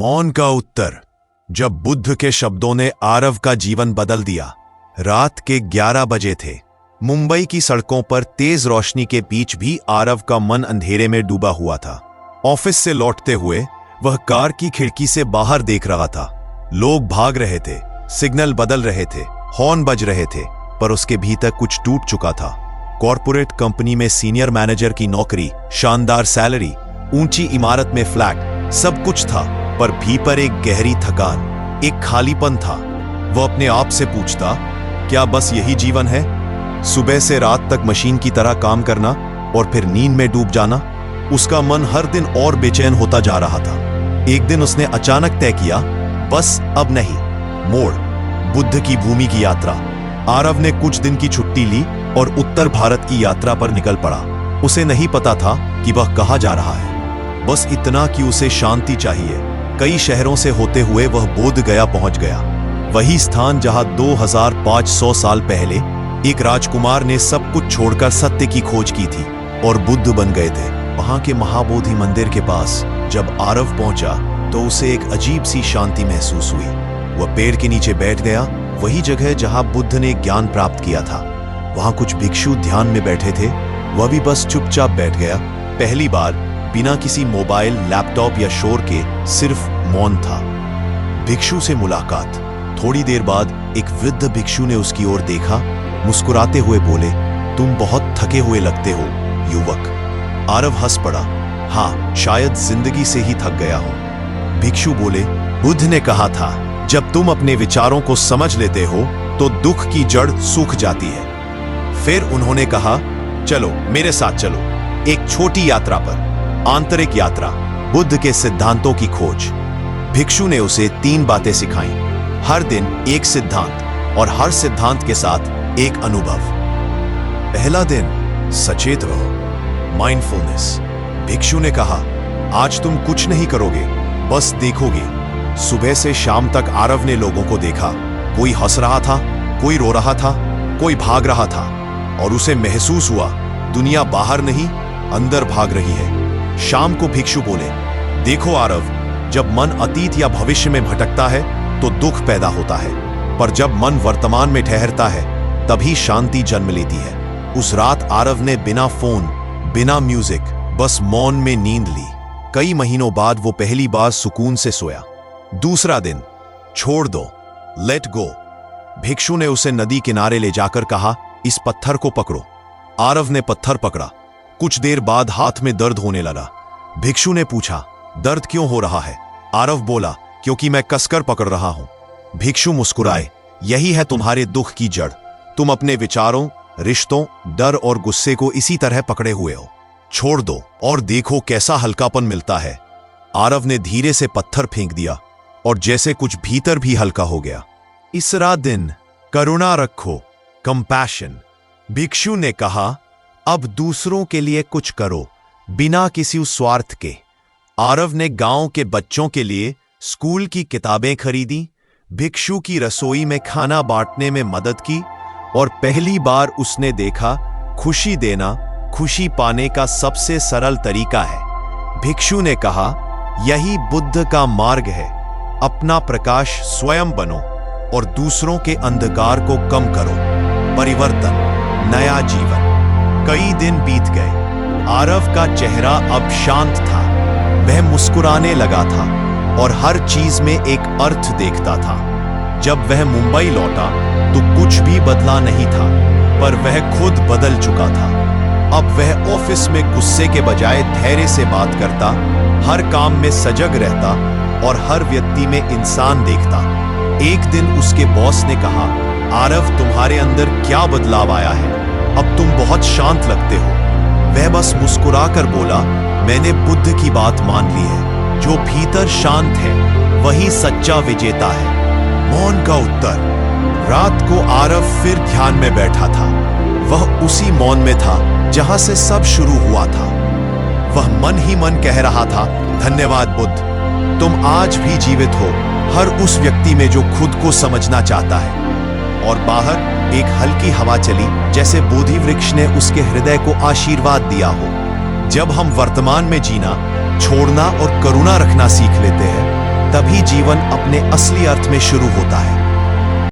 मौन का उत्तर। जब बुद्ध के शब्दों ने आरव का जीवन बदल दिया। रात के 11 बजे थे। मुंबई की सड़कों पर तेज रोशनी के बीच भी आरव का मन अंधेरे में डूबा हुआ था। ऑफिस से लौटते हुए वह कार की खिड़की से बाहर देख रहा था। लोग भाग रहे थे, सिग्नल बदल रहे थे, हॉर्न बज रहे थे, पर उसके भीतर कुछ टूट चुका था। कॉर्पोरेट कंपनी में सीनियर मैनेजर की नौकरी, शानदार सैलरी, ऊंची इमारत में फ्लैट, सब कुछ था, पर भीतर एक गहरी थकान, एक खालीपन था। वह अपने आप से पूछता, क्या बस यही जीवन है? सुबह से रात तक मशीन की तरह काम करना और फिर नींद में डूब जाना। उसका मन हर दिन और बेचैन होता जा रहा था। एक दिन उसने अचानक तय किया, बस अब नहीं। मोड़, बुद्ध की भूमि की यात्रा। आरव ने कुछ दिन की छुट्टी ली और उत्तर भारत की यात्रा पर निकल पड़ा। उसे नहीं पता था कि वह कहाँ जा रहा है, बस इतना कि उसे शांति चाहिए। कई शहरों से होते हुए वह बोध गया पहुंच गया, वही स्थान जहां 2500 साल पहले एक राजकुमार ने सब कुछ छोड़कर सत्य की खोज की थी और बुद्ध बन गए थे। वहां के महाबोधि मंदिर के पास जब आरव पहुंचा तो उसे एक अजीब सी शांति महसूस हुई। वह पेड़ के नीचे बैठ गया, वही जगह जहां बुद्ध ने ज्ञान प्राप्त किया था। वहां कुछ भिक्षु ध्यान में बैठे थे, वह भी बस चुपचाप बैठ गया। पहली बार बिना किसी मोबाइल, लैपटॉप या शोर के सिर्फ मौन था। भिक्षु से मुलाकात। थोड़ी देर बाद एक वृद्ध भिक्षु ने उसकी ओर देखा, मुस्कुराते हुए बोले, तुम बहुत थके हुए लगते हो युवक। आरव हंस पड़ा, हाँ, शायद जिंदगी से ही थक गया हूं। भिक्षु बोले, बुद्ध ने कहा था, जब तुम अपने विचारों को समझ लेते हो तो दुख की जड़ सूख जाती है। फिर उन्होंने कहा, चलो मेरे साथ चलो, एक छोटी यात्रा पर, आंतरिक यात्रा, बुद्ध के सिद्धांतों की खोज। भिक्षु ने उसे 3 बातें सिखाई, हर दिन एक सिद्धांत और हर सिद्धांत के साथ एक अनुभव। पहला दिन, सचेत रहो, माइंडफुलनेस। भिक्षु ने कहा, आज तुम कुछ नहीं करोगे, बस देखोगे। सुबह से शाम तक आरव ने लोगों को देखा, कोई हंस रहा था, कोई रो रहा था, कोई भाग रहा था, और उसे महसूस हुआ दुनिया बाहर नहीं अंदर भाग रही है। शाम को भिक्षु बोले, देखो आरव, जब मन अतीत या भविष्य में भटकता है तो दुख पैदा होता है, पर जब मन वर्तमान में ठहरता है तभी शांति जन्म लेती है। उस रात आरव ने बिना फोन, बिना म्यूजिक, बस मौन में नींद ली। कई महीनों बाद वो पहली बार सुकून से सोया। दूसरा दिन, छोड़ दो, लेट गो। भिक्षु ने उसे नदी किनारे ले जाकर कहा, इस पत्थर को पकड़ो। आरव ने पत्थर पकड़ा। कुछ देर बाद हाथ में दर्द होने लगा। भिक्षु ने पूछा, दर्द क्यों हो रहा है? आरव बोला, क्योंकि मैं कसकर पकड़ रहा हूं। भिक्षु मुस्कुराए, यही है तुम्हारे दुख की जड़। तुम अपने विचारों, रिश्तों, डर और गुस्से को इसी तरह पकड़े हुए हो। छोड़ दो और देखो कैसा हल्कापन मिलता है। आरव ने धीरे से पत्थर फेंक दिया और जैसे कुछ भीतर भी हल्का हो गया। तीसरा दिन, करुणा रखो, कंपैशन। भिक्षु ने कहा, अब दूसरों के लिए कुछ करो, बिना किसी स्वार्थ के। आरव ने गांव के बच्चों के लिए स्कूल की किताबें खरीदी, भिक्षु की रसोई में खाना बांटने में मदद की, और पहली बार उसने देखा, खुशी देना खुशी पाने का सबसे सरल तरीका है। भिक्षु ने कहा, यही बुद्ध का मार्ग है। अपना प्रकाश स्वयं बनो और दूसरों के अंधकार को कम करो। परिवर्तन, नया जीवन। कई दिन बीत गए। आरव का चेहरा अब शांत था। वह मुस्कुराने लगा था और हर चीज में एक अर्थ देखता था। जब वह मुंबई लौटा तो कुछ भी बदला नहीं था, पर वह खुद बदल चुका था। अब वह ऑफिस में गुस्से के बजाय धैर्य से बात करता, हर काम में सजग रहता और हर व्यक्ति में इंसान देखता। एक दिन उसके बॉस ने कहा, आरव, तुम्हारे अंदर क्या बदलाव आया है? अब तुम बहुत शांत लगते हो। वह बस मुस्कुराकर बोला, मैंने बुद्ध की बात मान ली है, जो भीतर शांत है वही सच्चा विजेता है। मौन का उत्तर। रात को आरव फिर ध्यान में बैठा था। वह उसी मौन में था जहां से सब शुरू हुआ था। वह मन ही मन कह रहा था, धन्यवाद बुद्ध, तुम आज भी जीवित हो, हर उस व्यक्ति में जो खुद को समझना चाहता है। और बाहर एक हल्की हवा चली, जैसे बोधि वृक्ष ने उसके हृदय को आशीर्वाद दिया हो। जब हम वर्तमान में जीना, छोड़ना और करुणा रखना सीख लेते हैं, तभी जीवन अपने असली अर्थ में शुरू होता है।